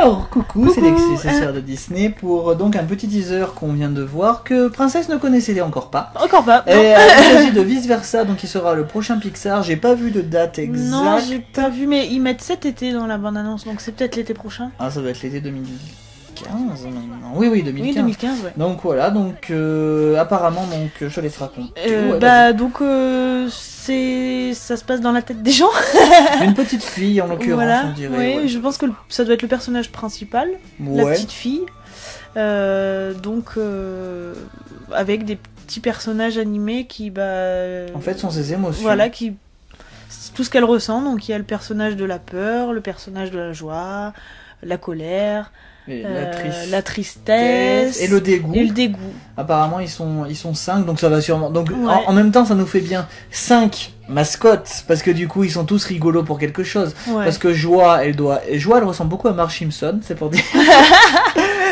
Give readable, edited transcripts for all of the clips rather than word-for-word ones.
Alors, coucou, c'est les successeurs de Disney pour donc un petit teaser qu'on vient de voir que Princesse ne connaissait encore pas. Encore pas. Et il s'agit de Vice Versa, donc il sera le prochain Pixar. J'ai pas vu de date exacte. Non, j'ai pas vu, mais ils mettent cet été dans la bande-annonce, donc c'est peut-être l'été prochain. Ah, ça doit être l'été 2015 maintenant. Oui, 2015. Oui, 2015, ouais. Donc voilà, donc apparemment, donc je te laisse raconter. Ça se passe dans la tête des gens. Une petite fille en l'occurrence, Voilà, on dirait. oui, Ouais. je pense que ça doit être le personnage principal, la petite fille. Avec des petits personnages animés qui, en fait, sont ses émotions. Voilà, tout ce qu'elle ressent. Donc il y a le personnage de la peur, le personnage de la joie, la colère. Et la tristesse et le dégoût. Apparemment ils sont 5, donc ça va sûrement. Donc ouais. en même temps ça nous fait bien 5 mascottes, parce que du coup ils sont tous rigolos pour quelque chose. Ouais. Parce que Joie elle ressemble beaucoup à Marge Simpson, c'est pour dire.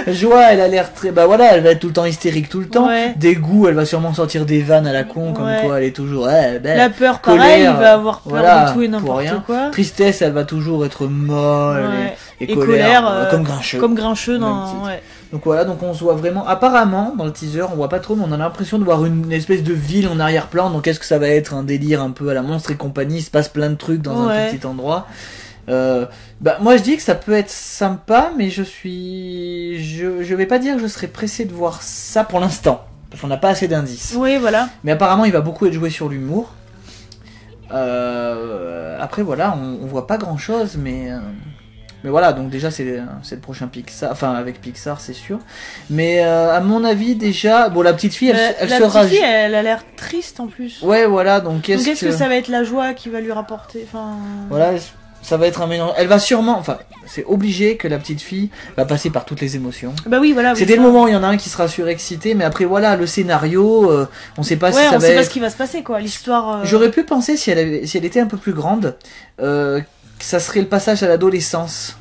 Joie elle a l'air très. Bah voilà, elle va être tout le temps hystérique tout le temps. Ouais. Dégoût, elle va sûrement sortir des vannes à la con, comme quoi elle est toujours. La peur, colère, pareil, il va avoir peur voilà, de tout et n'importe quoi. Tristesse, elle va toujours être molle. Ouais. Et colère, comme Grincheux. Comme Grincheux dans. Ouais. Donc voilà, donc on se voit vraiment. Apparemment, dans le teaser, on voit pas trop, mais on a l'impression de voir une espèce de ville en arrière-plan. Donc est-ce que ça va être un délire un peu à la Monstre et compagnie? Il se passe plein de trucs dans un tout petit endroit. Moi je dis que ça peut être sympa, mais je vais pas dire que je serais pressé de voir ça pour l'instant, parce qu'on n'a pas assez d'indices. Oui, voilà. Mais apparemment, il va beaucoup être joué sur l'humour. Après voilà, on voit pas grand-chose, mais voilà, donc déjà c'est le prochain Pixar, enfin avec Pixar c'est sûr. Mais à mon avis déjà, bon la petite fille elle la sera... petite fille elle a l'air triste en plus. Ouais voilà, donc est-ce que ça va être la joie qui va lui rapporter, enfin... Voilà, ça va être un mélange. Elle va sûrement, enfin c'est obligé que la petite fille va passer par toutes les émotions. Bah oui voilà. C'était le moment où il y en a un qui sera surexcité, mais après voilà le scénario, on sait pas si ça va être... on sait pas ce qui va se passer quoi, l'histoire... J'aurais pu penser si elle était un peu plus grande, ça serait le passage à l'adolescence.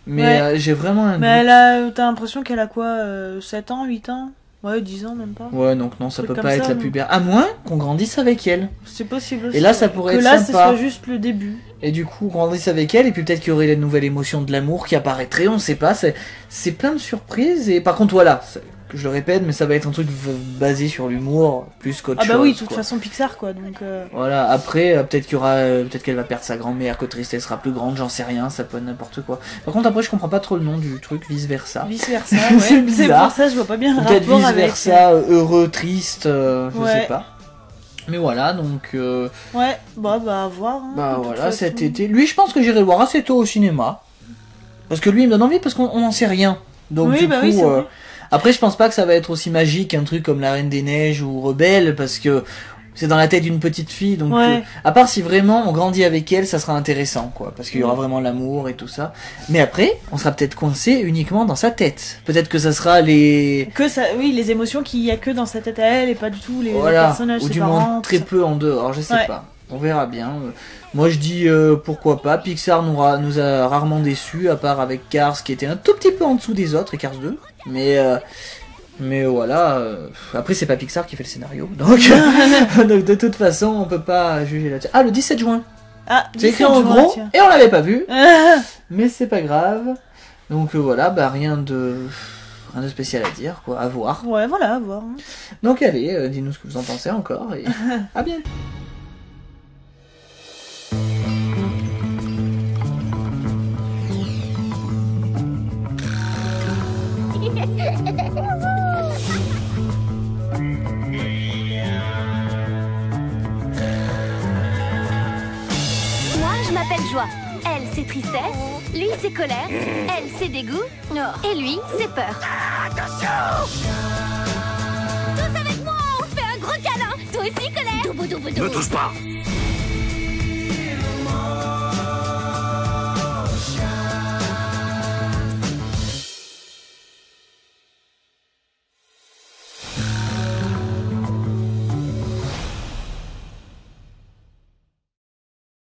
Mais j'ai vraiment un doute. T'as l'impression qu'elle a quoi, 7 ans, 8 ans? Ouais, 10 ans même pas. Ouais, donc non, ça peut pas être la pubère. À moins qu'on grandisse avec elle. C'est possible aussi. Et là, ça pourrait être sympa. sympa. Que là, ce soit juste le début. Et du coup, grandisse avec elle, et puis peut-être qu'il y aurait la nouvelle émotion de l'amour qui apparaîtrait, on sait pas. C'est plein de surprises, et par contre, voilà. Je le répète, mais ça va être un truc basé sur l'humour plus qu'autre chose. Ah bah oui, de toute façon Pixar quoi, donc... Voilà, après, peut-être qu'elle va perdre sa grand-mère, que Tristesse sera plus grande, j'en sais rien, ça peut être n'importe quoi. Par contre, après, je comprends pas trop le nom du truc, Vice Versa. Vice Versa, ouais. C'est bizarre. C'est pour ça, je vois pas bien le rapport avec... Peut-être Vice Versa, heureux, triste, je sais pas. Mais voilà, donc... Ouais, bah à voir. Hein, bah voilà, cet été... Lui, je pense que j'irai le voir assez tôt au cinéma. Parce que lui, il me donne envie, parce qu'on n'en sait rien. Donc oui, du bah coup... oui, après, je pense pas que ça va être aussi magique un truc comme La Reine des Neiges ou Rebelle, parce que c'est dans la tête d'une petite fille, donc à part si vraiment on grandit avec elle, ça sera intéressant, quoi, parce qu'il y aura vraiment l'amour et tout ça. Mais après, on sera peut-être coincé uniquement dans sa tête. Peut-être que ça sera les émotions qu'il y a que dans sa tête à elle et pas du tout les personnages ou séparants. Du moins très peu en dehors, je sais pas. On verra bien. Moi je dis pourquoi pas. Pixar nous a rarement déçus, à part avec Cars qui était un tout petit peu en dessous des autres, et Cars 2. Mais voilà, après c'est pas Pixar qui fait le scénario, donc, donc de toute façon on peut pas juger là-dessus. Ah, le 17 juin. Ah, c'est écrit en gros, et on l'avait pas vu, mais c'est pas grave. Donc voilà, bah rien de spécial à dire, quoi, à voir. Ouais, voilà, à voir. Hein. Donc allez, dis-nous ce que vous en pensez encore, et à bientôt. Moi, je m'appelle Joie. Elle, c'est tristesse. Lui, c'est colère. Elle, c'est dégoût. Et lui, c'est peur. Attention! Tous avec moi, on fait un gros câlin. Toi aussi, colère. Ne touche pas!